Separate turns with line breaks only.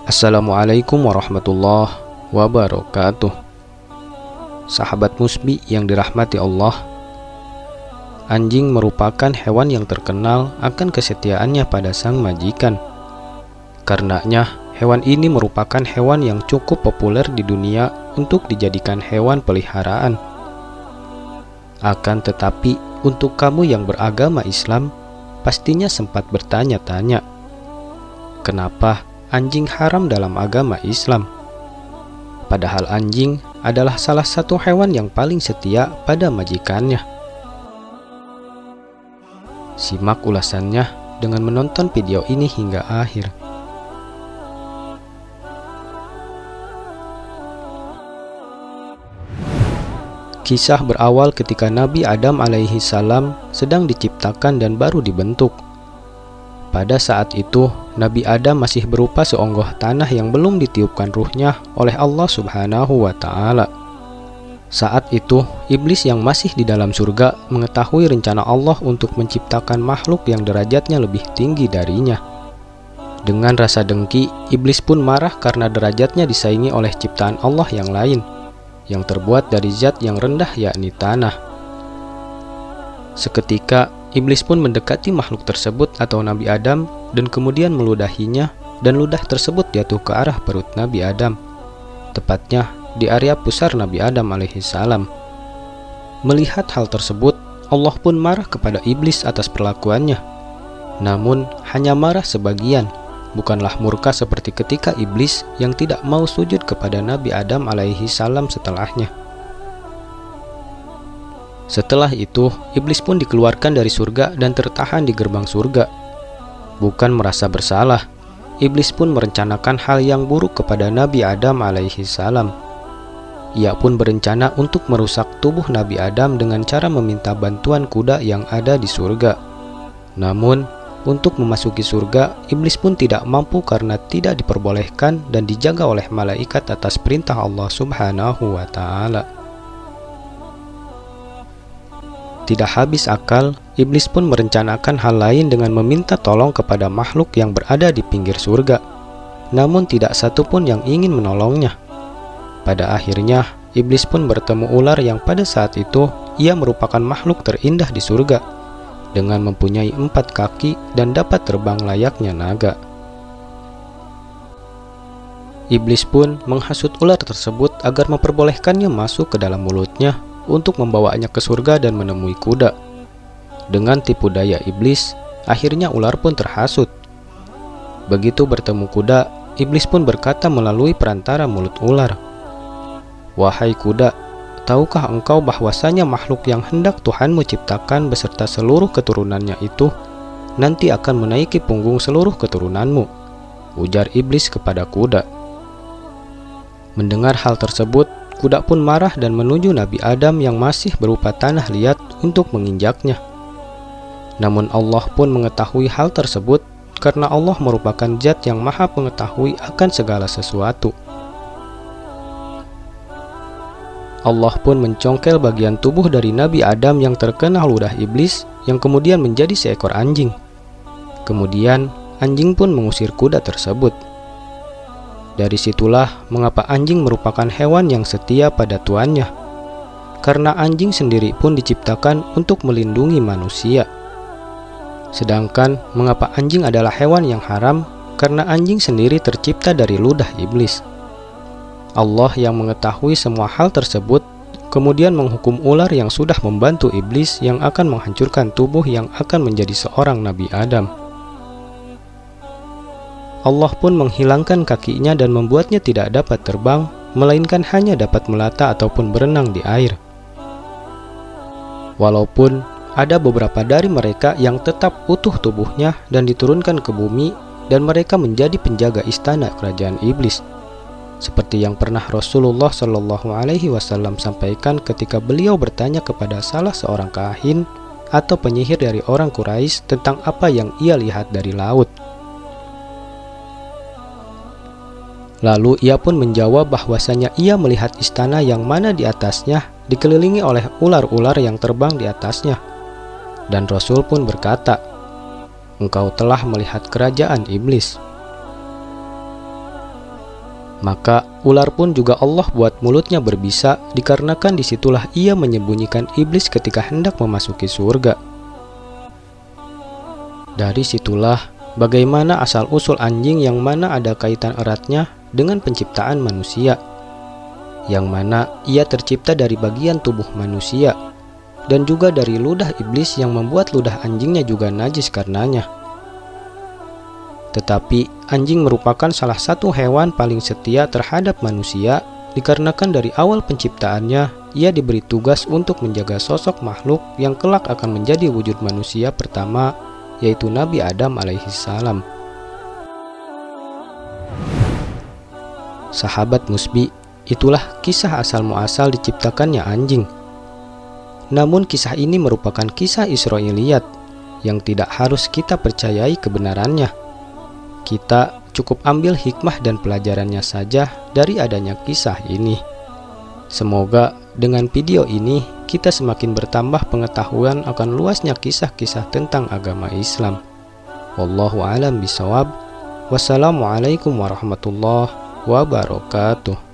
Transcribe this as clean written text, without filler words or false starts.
Assalamualaikum warahmatullahi wabarakatuh. Sahabat musbi yang dirahmati Allah, anjing merupakan hewan yang terkenal akan kesetiaannya pada sang majikan. Karenanya, hewan ini merupakan hewan yang cukup populer di dunia untuk dijadikan hewan peliharaan. Akan tetapi, untuk kamu yang beragama Islam, pastinya sempat bertanya-tanya, kenapa anjing haram dalam agama Islam? Padahal anjing adalah salah satu hewan yang paling setia pada majikannya. Simak ulasannya dengan menonton video ini hingga akhir. Kisah berawal ketika Nabi Adam alaihi salam sedang diciptakan dan baru dibentuk. Pada saat itu, Nabi Adam masih berupa seonggoh tanah yang belum ditiupkan ruhnya oleh Allah Subhanahu wa Ta'ala. Saat itu, iblis yang masih di dalam surga mengetahui rencana Allah untuk menciptakan makhluk yang derajatnya lebih tinggi darinya. Dengan rasa dengki, iblis pun marah karena derajatnya disaingi oleh ciptaan Allah yang lain, yang terbuat dari zat yang rendah yakni tanah. Seketika, iblis pun mendekati makhluk tersebut atau Nabi Adam dan kemudian meludahinya, dan ludah tersebut jatuh ke arah perut Nabi Adam, tepatnya di area pusar Nabi Adam alaihi salam. Melihat hal tersebut, Allah pun marah kepada iblis atas perlakuannya. Namun hanya marah sebagian, bukanlah murka seperti ketika iblis yang tidak mau sujud kepada Nabi Adam alaihi salam setelahnya. Setelah itu, iblis pun dikeluarkan dari surga dan tertahan di gerbang surga. Bukan merasa bersalah, iblis pun merencanakan hal yang buruk kepada Nabi Adam alaihi salam. Ia pun berencana untuk merusak tubuh Nabi Adam dengan cara meminta bantuan kuda yang ada di surga. Namun, untuk memasuki surga, iblis pun tidak mampu karena tidak diperbolehkan dan dijaga oleh malaikat atas perintah Allah Subhanahu wa Ta'ala. Tidak habis akal, iblis pun merencanakan hal lain dengan meminta tolong kepada makhluk yang berada di pinggir surga. Namun tidak satu pun yang ingin menolongnya. Pada akhirnya, iblis pun bertemu ular yang pada saat itu ia merupakan makhluk terindah di surga, dengan mempunyai 4 kaki dan dapat terbang layaknya naga. Iblis pun menghasut ular tersebut agar memperbolehkannya masuk ke dalam mulutnya untuk membawanya ke surga dan menemui kuda. Dengan tipu daya iblis, akhirnya ular pun terhasut. Begitu bertemu kuda, iblis pun berkata melalui perantara mulut ular, "Wahai kuda, tahukah engkau bahwasanya makhluk yang hendak Tuhanmu ciptakan beserta seluruh keturunannya itu nanti akan menaiki punggung seluruh keturunanmu?" ujar iblis kepada kuda. Mendengar hal tersebut, kuda pun marah dan menuju Nabi Adam yang masih berupa tanah liat untuk menginjaknya. Namun Allah pun mengetahui hal tersebut karena Allah merupakan zat yang maha mengetahui akan segala sesuatu. Allah pun mencongkel bagian tubuh dari Nabi Adam yang terkena ludah iblis yang kemudian menjadi seekor anjing. Kemudian anjing pun mengusir kuda tersebut. Dari situlah mengapa anjing merupakan hewan yang setia pada tuannya, karena anjing sendiri pun diciptakan untuk melindungi manusia. Sedangkan mengapa anjing adalah hewan yang haram, karena anjing sendiri tercipta dari ludah iblis. Allah yang mengetahui semua hal tersebut kemudian menghukum ular yang sudah membantu iblis yang akan menghancurkan tubuh yang akan menjadi seorang Nabi Adam. Allah pun menghilangkan kakinya dan membuatnya tidak dapat terbang, melainkan hanya dapat melata ataupun berenang di air. Walaupun ada beberapa dari mereka yang tetap utuh tubuhnya dan diturunkan ke bumi, dan mereka menjadi penjaga istana kerajaan iblis, seperti yang pernah Rasulullah Shallallahu Alaihi Wasallam sampaikan ketika beliau bertanya kepada salah seorang kahin atau penyihir dari orang Quraisy tentang apa yang ia lihat dari laut. Lalu ia pun menjawab bahwasanya ia melihat istana yang mana di atasnya dikelilingi oleh ular-ular yang terbang di atasnya. Dan Rasul pun berkata, "Engkau telah melihat kerajaan iblis." Maka ular pun juga Allah buat mulutnya berbisa, dikarenakan disitulah ia menyembunyikan iblis ketika hendak memasuki surga. Dari situlah bagaimana asal-usul anjing yang mana ada kaitan eratnya dengan penciptaan manusia, yang mana ia tercipta dari bagian tubuh manusia, dan juga dari ludah iblis yang membuat ludah anjingnya juga najis karenanya. Tetapi anjing merupakan salah satu hewan paling setia terhadap manusia, dikarenakan dari awal penciptaannya ia diberi tugas untuk menjaga sosok makhluk yang kelak akan menjadi wujud manusia pertama, yaitu Nabi Adam alaihissalam. Sahabat Musbi, itulah kisah asal muasal diciptakannya anjing. Namun kisah ini merupakan kisah Israiliyat yang tidak harus kita percayai kebenarannya. Kita cukup ambil hikmah dan pelajarannya saja dari adanya kisah ini. Semoga dengan video ini kita semakin bertambah pengetahuan akan luasnya kisah-kisah tentang agama Islam. Wallahu a'lam bishawab. Wassalamualaikum warahmatullahi wabarakatuh.